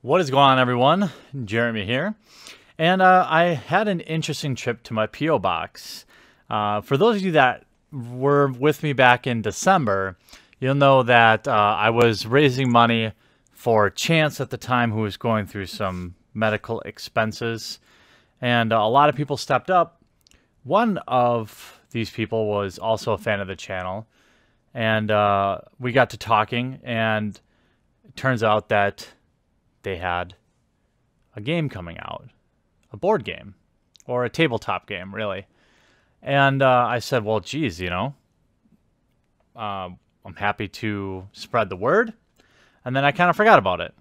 What is going on, everyone? Jeremy here. And I had an interesting trip to my P.O. box. For those of you that were with me back in December, you'll know that I was raising money for Chance at the time, who was going through some medical expenses. And a lot of people stepped up. One of these people was also a fan of the channel. And we got to talking, and it turns out that they had a game coming out, a board game, or a tabletop game, really. And I said, well, geez, I'm happy to spread the word. And then I kind of forgot about it.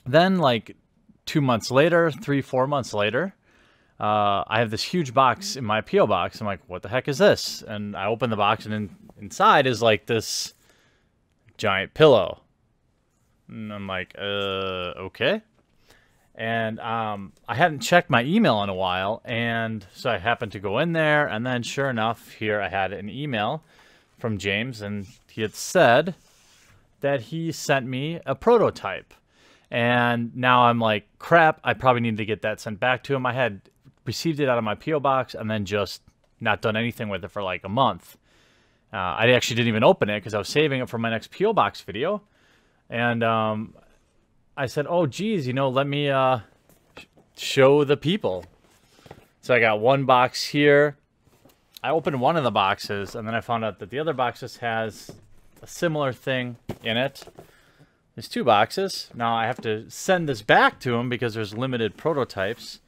Then, like 2 months later, 4 months later, I have this huge box in my P.O. box. I'm like, what the heck is this? And I open the box, and inside is like this giant pillow. And I'm like, okay. And I hadn't checked my email in a while, and so I happened to go in there, and then sure enough, here I had an email from James, and he had said that he sent me a prototype. And now I'm like, crap, I probably need to get that sent back to him. I had received it out of my P.O. box and then just not done anything with it for like a month. I actually didn't even open it because I was saving it for my next P.O. box video. And I said, oh, geez, let me show the people. So I got one box here. I opened one of the boxes, and then I found out that the other boxes has a similar thing in it. There's two boxes. Now I have to send this back to him because there's limited prototypes.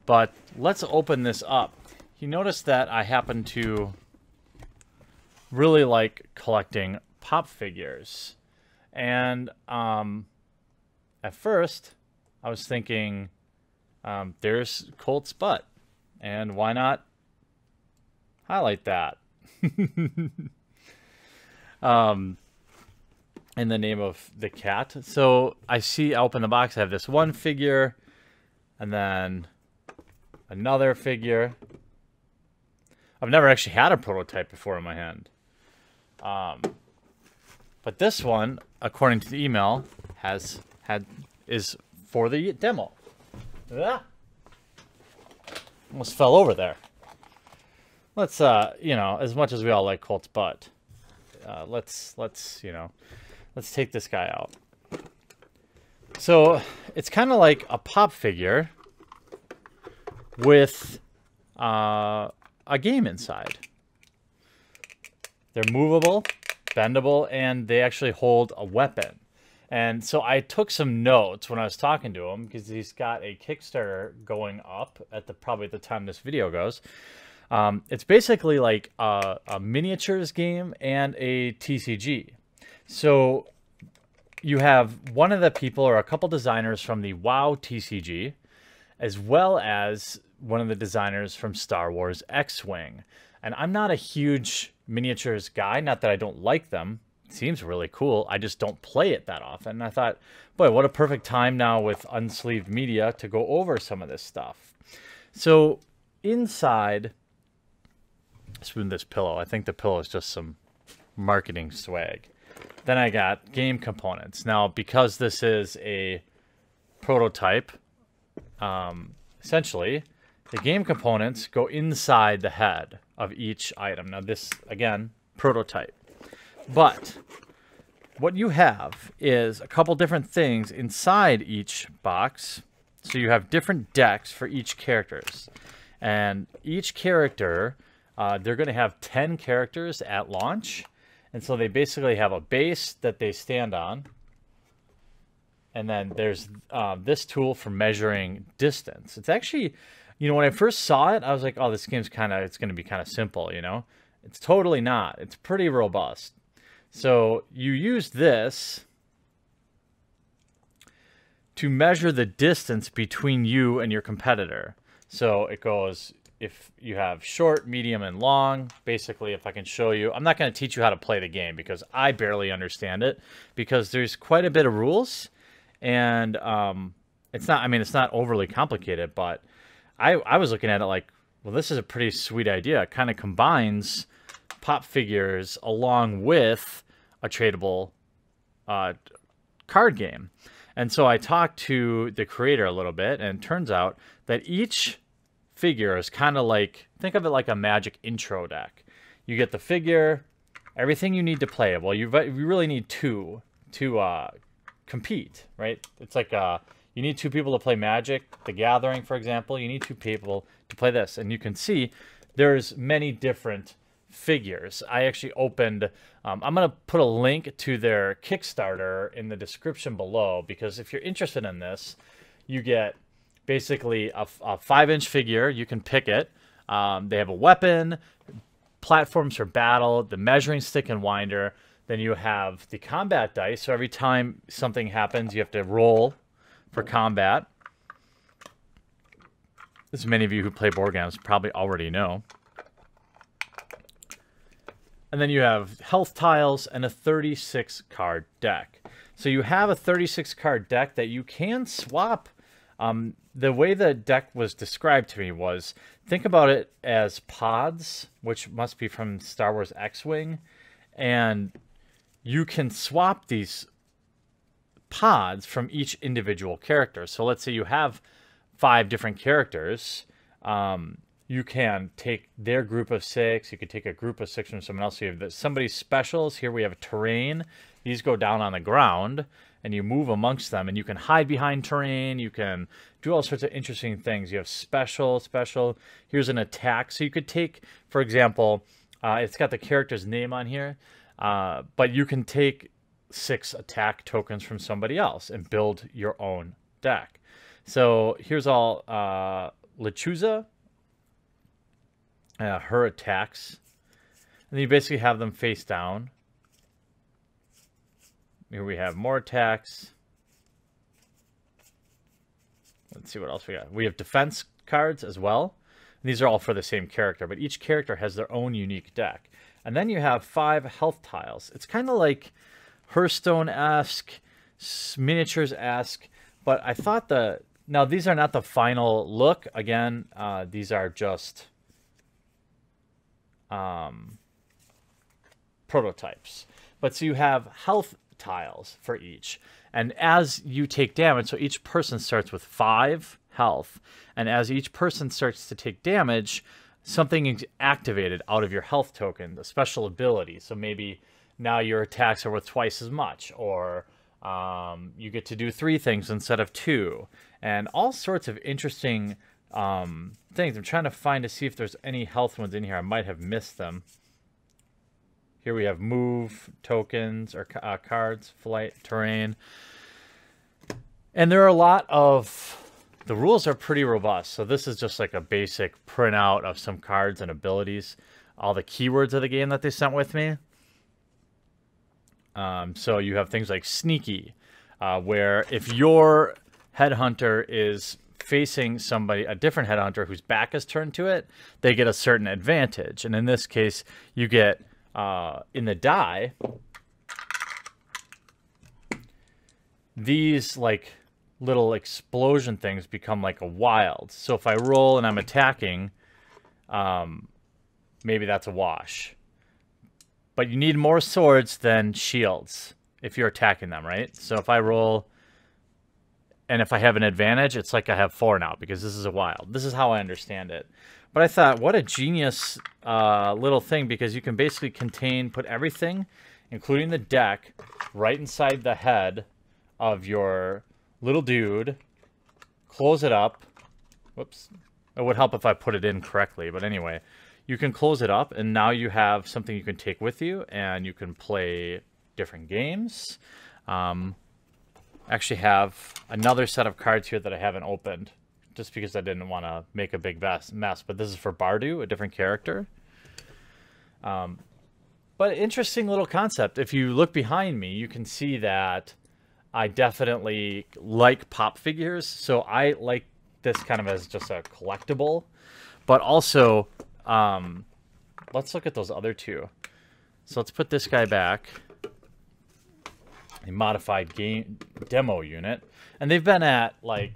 But let's open this up. You notice that I happen to really like collecting pop figures. And at first, I was thinking, there's Colt's butt, and why not highlight that? In the name of the cat. So I open the box, I have this one figure, and then another figure. I've never actually had a prototype before in my hand. But this one, according to the email, is for the demo. Ah! Almost fell over there. Let's as much as we all like Colt's butt, let's take this guy out. So it's kind of like a pop figure with a game inside. They're movable, bendable, and they actually hold a weapon. And so I took some notes when I was talking to him, because he's got a Kickstarter going up at probably the time this video goes. It's basically like a miniatures game and a TCG. So you have one of the people or a couple designers from the WoW TCG, as well as one of the designers from Star Wars X-Wing. And I'm not a huge miniatures guy, not that I don't like them. It seems really cool. I just don't play it that often. And I thought, boy, what a perfect time now with Unsleeved Media to go over some of this stuff. So inside, spoon this pillow. I think the pillow is just some marketing swag. Then I got game components. Now, because this is a prototype, essentially, the game components go inside the head of each item. Now this, again, prototype. But what you have is a couple different things inside each box. So you have different decks for each characters. And each character, they're going to have 10 characters at launch. And so they basically have a base that they stand on. And then there's this tool for measuring distance. It's actually, when I first saw it, I was like, oh, this game's it's going to be kind of simple, It's totally not. It's pretty robust. So you use this to measure the distance between you and your competitor. So it goes, if you have short, medium, and long, basically, if I can show you, I'm not going to teach you how to play the game because I barely understand it, because there's quite a bit of rules, and it's not overly complicated, but I was looking at it like, well, this is a pretty sweet idea. It kind of combines pop figures along with a tradable card game. And so I talked to the creator a little bit, and it turns out that each figure is kind of like, think of it like a Magic intro deck. You get the figure, everything you need to play. Well, you really need two to compete, right? It's like you need two people to play Magic, the Gathering, for example. You need two people to play this. And you can see there's many different figures. I actually opened, I'm going to put a link to their Kickstarter in the description below, because if you're interested in this, you get basically a 5-inch figure. You can pick it. They have a weapon, platforms for battle, the measuring stick and winder. Then you have the combat dice. So every time something happens, you have to roll for combat. As many of you who play board games probably already know. And then you have health tiles and a 36-card deck. So you have a 36-card deck that you can swap. The way the deck was described to me was, think about it as pods, which must be from Star Wars X-Wing. And you can swap these pods from each individual character. So let's say you have 5 different characters. You can take their group of 6. You could take a group of 6 from someone else. So you have somebody's specials. Here we have terrain. These go down on the ground, and you move amongst them. And you can hide behind terrain. You can do all sorts of interesting things. You have special. Here's an attack. So you could take, for example, it's got the character's name on here. But you can take 6 attack tokens from somebody else and build your own deck. So here's all Lechuza. Her attacks, and then you basically have them face down. Here we have more attacks. Let's see what else we got. We have defense cards as well. These are all for the same character, but each character has their own unique deck. And then you have 5 health tiles. It's kind of like Hearthstone-esque, miniatures-esque, but I thought now these are not the final look. Again, these are just prototypes. But so you have health tiles for each, and as you take damage, so each person starts with 5 health, and as each person starts to take damage, something is activated out of your health token, the special ability. So maybe now your attacks are worth twice as much, or you get to do 3 things instead of 2, and all sorts of interesting things. I'm trying to see if there's any health ones in here. I might have missed them. Here we have move tokens or cards, flight, terrain. And there are a lot of, the rules are pretty robust. So this is just like a basic printout of some cards and abilities. All the keywords of the game that they sent with me. So you have things like sneaky, where if your headhunter is facing somebody, a different headhunter whose back is turned to it, they get a certain advantage. And in this case, you get, in the die, these like little explosion things become like a wild. So if I roll and I'm attacking, maybe that's a wash. But you need more swords than shields if you're attacking them, right? So if I roll, and if I have an advantage, it's like I have 4 now because this is a wild. This is how I understand it. But I thought, what a genius little thing, because you can basically put everything, including the deck, right inside the head of your little dude, close it up. Whoops. It would help if I put it in correctly, but anyway. You can close it up, and now you have something you can take with you, and you can play different games. Actually have another set of cards here that I haven't opened, just because I didn't want to make a big mess. But this is for Bardu, a different character. But interesting little concept. If you look behind me, you can see that I definitely like pop figures. So I like this kind of as just a collectible. But also, let's look at those other 2. So let's put this guy back. A modified game demo unit. And they've been at, like,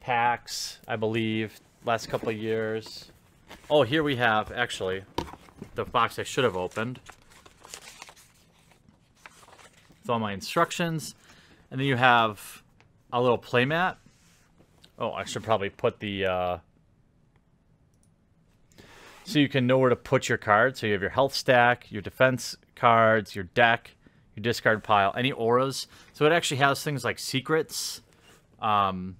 PAX, I believe, last couple of years. Oh, here we have, actually, the box I should have opened. With all my instructions. And then you have a little playmat. Oh, I should probably put the... So you can know where to put your cards. So you have your health stack, your defense cards, your deck, your discard pile, any auras. So it actually has things like secrets. And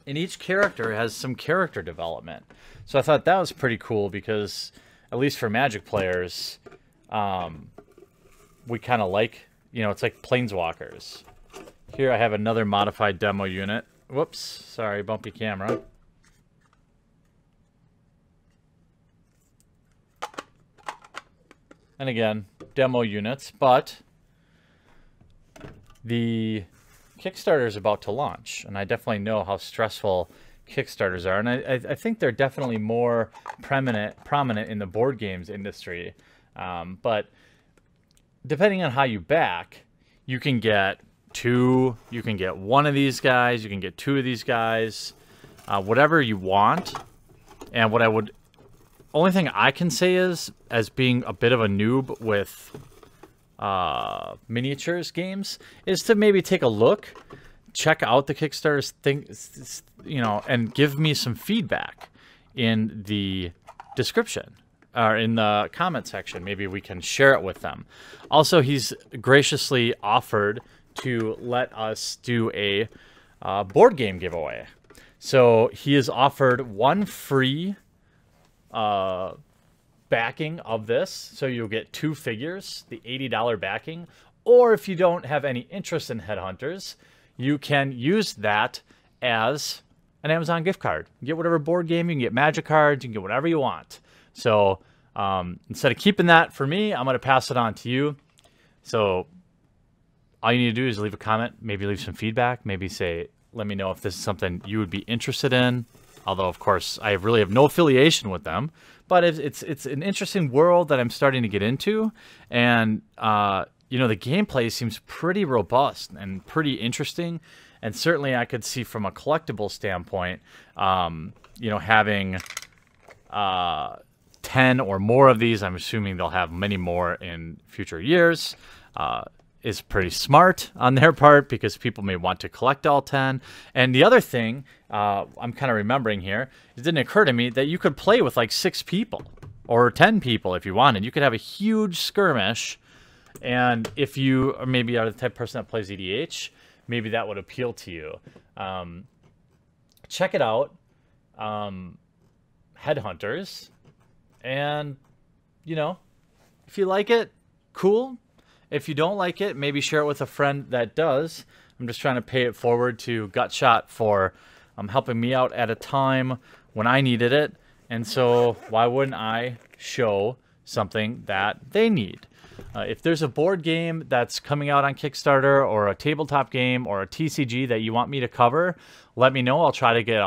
each character has some character development. So I thought that was pretty cool because, at least for Magic players, we kind of like, you know, it's like Planeswalkers. Here I have another modified demo unit. Whoops, sorry, bumpy camera. And again, demo units, but the Kickstarter is about to launch, and I definitely know how stressful Kickstarters are, and I think they're definitely more prominent in the board games industry. But depending on how you back, you can get two, you can get one of these guys, you can get two of these guys, whatever you want. And what I would... Only thing I can say is, as being a bit of a noob with miniatures games, is to maybe take a look, check out the Kickstarter thing, you know, and give me some feedback in the description or in the comment section. Maybe we can share it with them. Also, he's graciously offered to let us do a board game giveaway. So he has offered one free backing of this, so you'll get 2 figures, the $80 backing, or if you don't have any interest in HeadHunters, you can use that as an Amazon gift card. You get whatever board game, you can get Magic cards, you can get whatever you want. So instead of keeping that for me, I'm going to pass it on to you. So all you need to do is leave a comment, maybe leave some feedback, maybe say, let me know if this is something you would be interested in. Although, of course, I really have no affiliation with them. But it's an interesting world that I'm starting to get into. And, you know, the gameplay seems pretty robust and pretty interesting. And certainly I could see from a collectible standpoint, you know, having 10 or more of these. I'm assuming they'll have many more in future years. Is pretty smart on their part because people may want to collect all 10. And the other thing I'm kind of remembering here, it didn't occur to me that you could play with like 6 people or 10 people if you wanted. You could have a huge skirmish, and if you or maybe are the type of person that plays EDH, maybe that would appeal to you. Check it out, HeadHunters, and you know, if you like it, cool. If you don't like it, maybe share it with a friend that does. I'm just trying to pay it forward to Gutshot for helping me out at a time when I needed it. And so why wouldn't I show something that they need? If there's a board game that's coming out on Kickstarter, or a tabletop game, or a TCG that you want me to cover, let me know. I'll try to get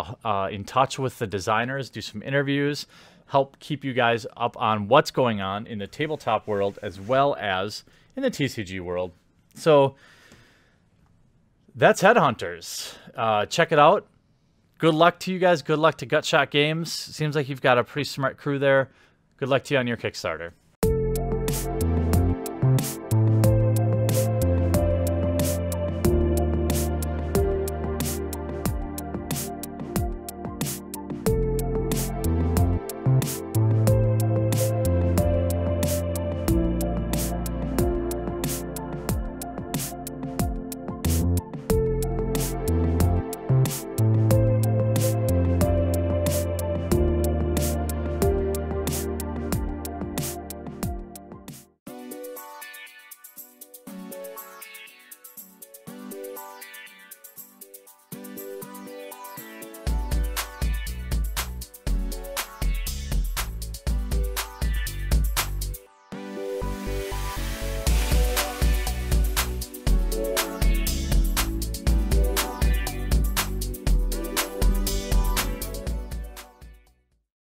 in touch with the designers, do some interviews, help keep you guys up on what's going on in the tabletop world as well as in the TCG world. So that's HeadHunters. Check it out. Good luck to you guys. Good luck to Gutshot Games. Seems like you've got a pretty smart crew there. Good luck to you on your Kickstarter.